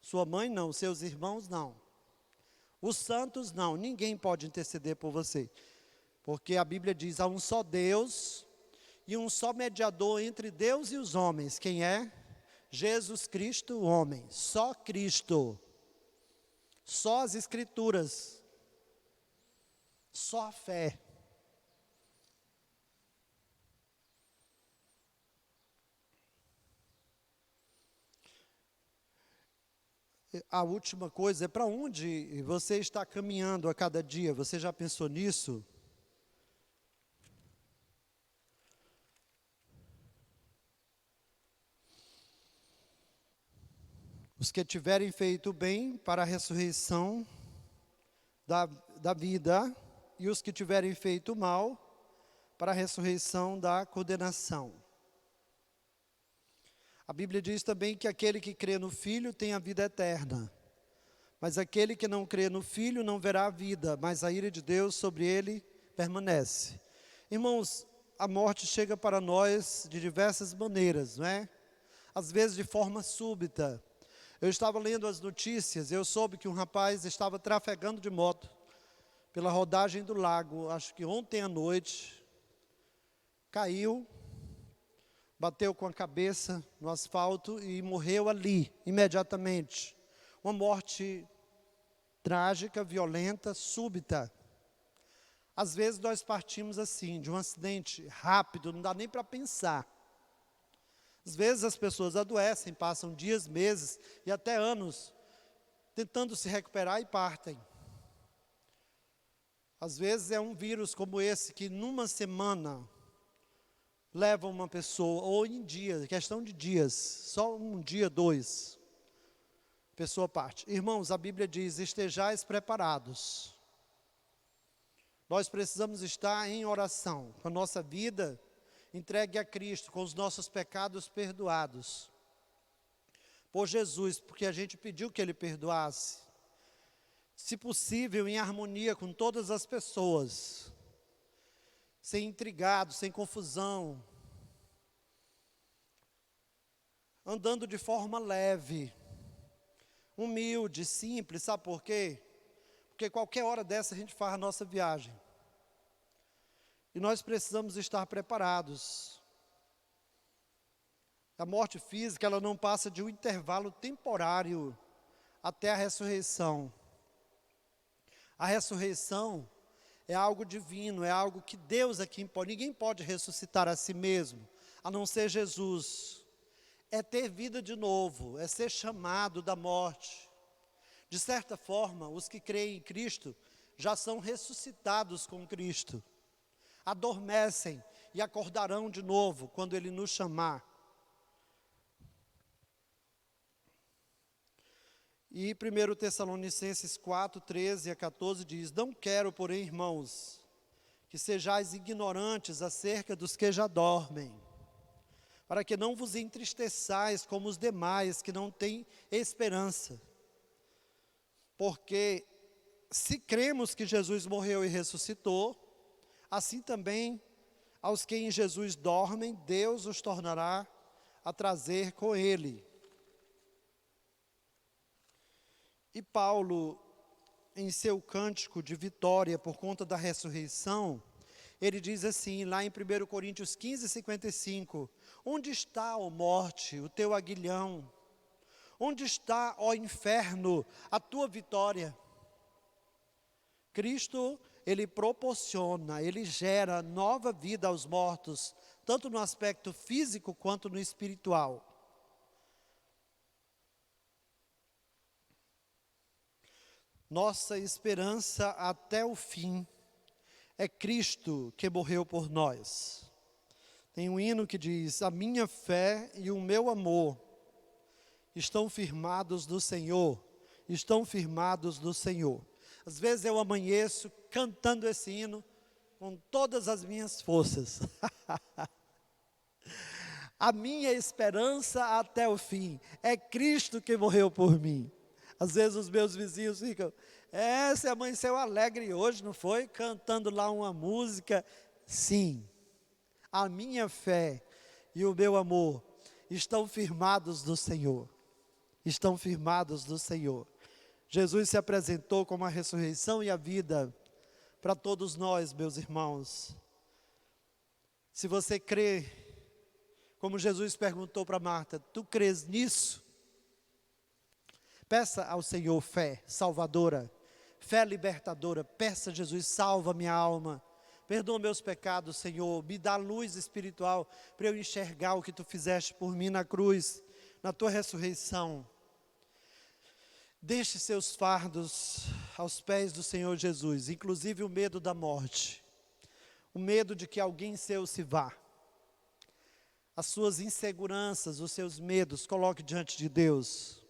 Sua mãe não, seus irmãos não. Os santos não, ninguém pode interceder por você. Porque a Bíblia diz, há um só Deus e um só mediador entre Deus e os homens. Quem é? Jesus Cristo, o homem. Só Cristo. Só as Escrituras. Só a fé. A última coisa é para onde você está caminhando a cada dia. Você já pensou nisso? Os que tiverem feito bem para a ressurreição da vida, e os que tiverem feito mal para a ressurreição da condenação. A Bíblia diz também que aquele que crê no Filho tem a vida eterna. Mas aquele que não crê no Filho não verá a vida, mas a ira de Deus sobre ele permanece. Irmãos, a morte chega para nós de diversas maneiras, não é? Às vezes de forma súbita. Eu estava lendo as notícias, eu soube que um rapaz estava trafegando de moto pela rodagem do lago, acho que ontem à noite, caiu, bateu com a cabeça no asfalto e morreu ali, imediatamente. Uma morte trágica, violenta, súbita. Às vezes nós partimos assim, de um acidente rápido, não dá nem para pensar. Às vezes as pessoas adoecem, passam dias, meses e até anos tentando se recuperar e partem. Às vezes é um vírus como esse que numa semana leva uma pessoa, ou em dias, questão de dias, só um dia, dois, a pessoa parte. Irmãos, a Bíblia diz, estejais preparados. Nós precisamos estar em oração, com a nossa vida entregue a Cristo, com os nossos pecados perdoados. Por Jesus, porque a gente pediu que Ele perdoasse. Se possível, em harmonia com todas as pessoas. Sem intrigado, sem confusão. Andando de forma leve. Humilde, simples, sabe por quê? Porque qualquer hora dessa a gente faz a nossa viagem. E nós precisamos estar preparados. A morte física, ela não passa de um intervalo temporário até a ressurreição. A ressurreição é algo divino, é algo que Deus aqui impõe. Ninguém pode ressuscitar a si mesmo, a não ser Jesus. É ter vida de novo, é ser chamado da morte. De certa forma, os que creem em Cristo já são ressuscitados com Cristo. Adormecem e acordarão de novo quando Ele nos chamar. E 1 Tessalonicenses 4, 13 a 14 diz, não quero, porém, irmãos, que sejais ignorantes acerca dos que já dormem, para que não vos entristeçais como os demais que não têm esperança. Porque se cremos que Jesus morreu e ressuscitou, assim também aos que em Jesus dormem, Deus os tornará a trazer com Ele. E Paulo, em seu cântico de vitória por conta da ressurreição, ele diz assim, lá em 1 Coríntios 15, 55, onde está, ó morte, o teu aguilhão? Onde está, ó inferno, a tua vitória? Cristo, Ele proporciona, Ele gera nova vida aos mortos, tanto no aspecto físico quanto no espiritual. Nossa esperança até o fim é Cristo que morreu por nós. Tem um hino que diz, a minha fé e o meu amor estão firmados no Senhor, estão firmados no Senhor. Às vezes eu amanheço cantando esse hino com todas as minhas forças. A minha esperança até o fim é Cristo que morreu por mim. Às vezes os meus vizinhos ficam, você amanheceu alegre hoje, não foi? Cantando lá uma música. Sim, a minha fé e o meu amor estão firmados no Senhor. Estão firmados no Senhor. Jesus se apresentou como a ressurreição e a vida para todos nós, meus irmãos. Se você crê, como Jesus perguntou para Marta, tu crês nisso? Peça ao Senhor fé salvadora, fé libertadora. Peça a Jesus, salva minha alma. Perdoa meus pecados, Senhor. Me dá luz espiritual para eu enxergar o que tu fizeste por mim na cruz, na tua ressurreição. Deixe seus fardos aos pés do Senhor Jesus, inclusive o medo da morte, o medo de que alguém seu se vá. As suas inseguranças, os seus medos, coloque diante de Deus.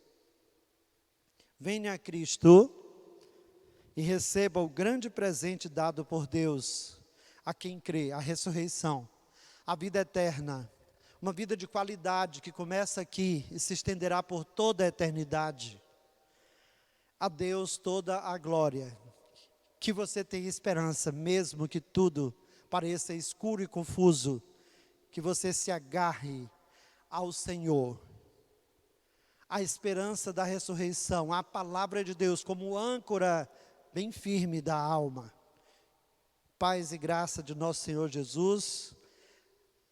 Venha a Cristo e receba o grande presente dado por Deus a quem crê, a ressurreição, a vida eterna, uma vida de qualidade que começa aqui e se estenderá por toda a eternidade. A Deus toda a glória, que você tenha esperança, mesmo que tudo pareça escuro e confuso, que você se agarre ao Senhor. A esperança da ressurreição, a palavra de Deus como âncora bem firme da alma. Paz e graça de nosso Senhor Jesus.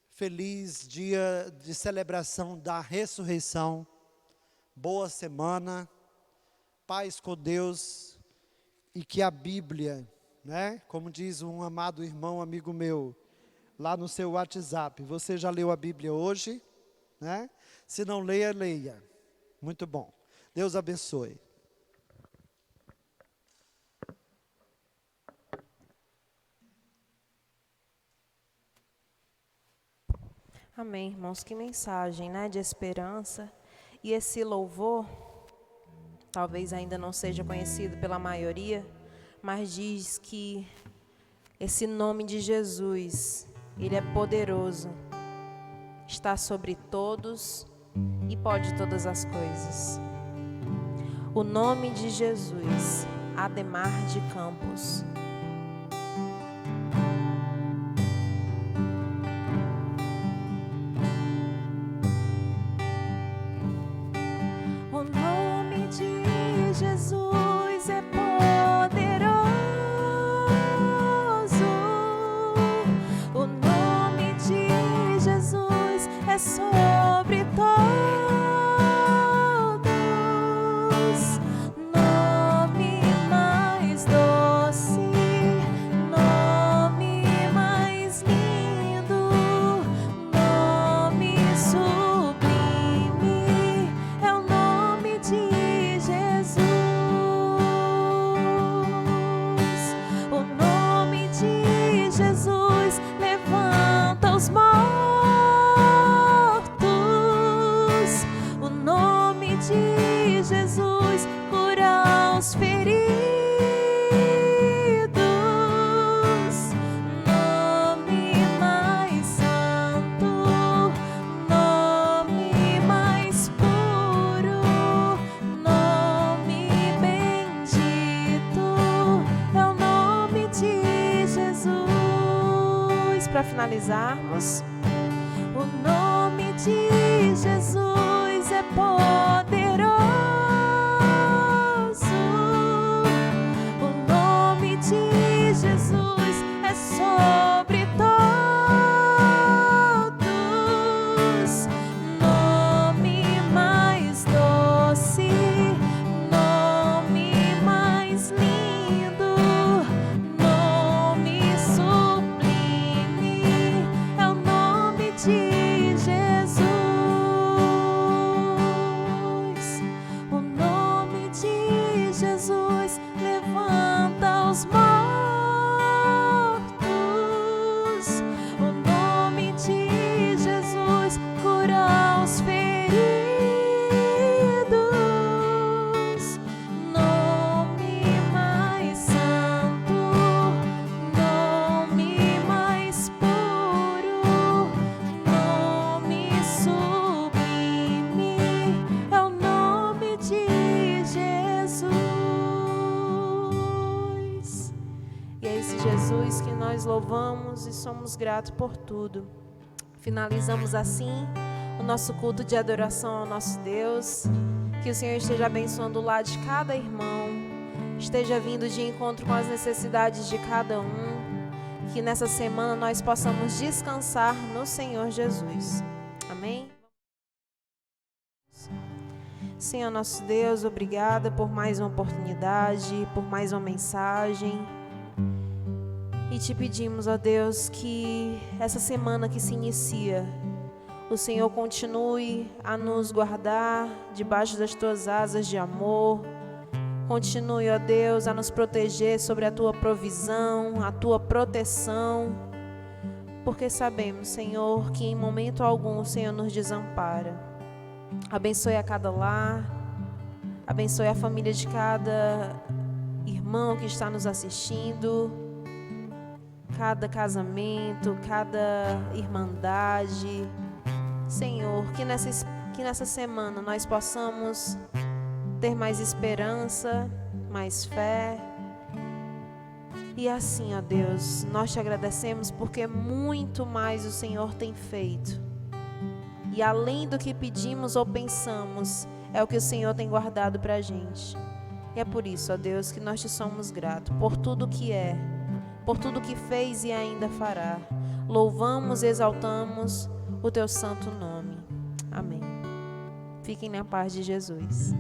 Feliz dia de celebração da ressurreição. Boa semana. Paz com Deus. E que a Bíblia, como diz um amado irmão, amigo meu, lá no seu WhatsApp. Você já leu a Bíblia hoje? Se não leia, leia. Muito bom. Deus abençoe. Amém, irmãos. Que mensagem, de esperança. E esse louvor, talvez ainda não seja conhecido pela maioria, mas diz que esse nome de Jesus, Ele é poderoso, está sobre todos e pode todas as coisas. O nome de Jesus, Ademar de Campos. O nome de Jesus é poderoso. O nome de Jesus é sobre todos. Nome mais doce, nome mais lindo, nome sublime, é o nome de Jesus. finalizarmos. O nome de Jesus é poderoso. O nome de Jesus é sobre todos. Nome mais doce, nome mais lindo, nome sublime, é o nome de Jesus. O nome de Jesus levanta os mortos. O nome de Jesus cura os feridos. Nome mais santo, nome mais puro, nome sublime, é o nome de Jesus. E é esse Jesus que nós louvamos e somos gratos por tudo. Finalizamos assim o nosso culto de adoração ao nosso Deus. Que o Senhor esteja abençoando o lar de cada irmão, esteja vindo de encontro com as necessidades de cada um. Que nessa semana nós possamos descansar no Senhor Jesus. Amém? Senhor nosso Deus, obrigada por mais uma oportunidade, por mais uma mensagem. E te pedimos, ó Deus, que essa semana que se inicia, o Senhor continue a nos guardar debaixo das tuas asas de amor. Continue, ó Deus, a nos proteger sobre a tua provisão, a tua proteção. Porque sabemos, Senhor, que em momento algum o Senhor nos desampara. Abençoe a cada lar, abençoe a família de cada irmão que está nos assistindo, cada casamento, cada irmandade. Senhor, que nessa semana nós possamos ter mais esperança, mais fé. E assim, ó Deus, nós te agradecemos porque muito mais o Senhor tem feito. E além do que pedimos ou pensamos, é o que o Senhor tem guardado para a gente. E é por isso, ó Deus, que nós te somos gratos por tudo que é, por tudo que fez e ainda fará. Louvamos e exaltamos o teu santo nome. Amém. Fiquem na paz de Jesus.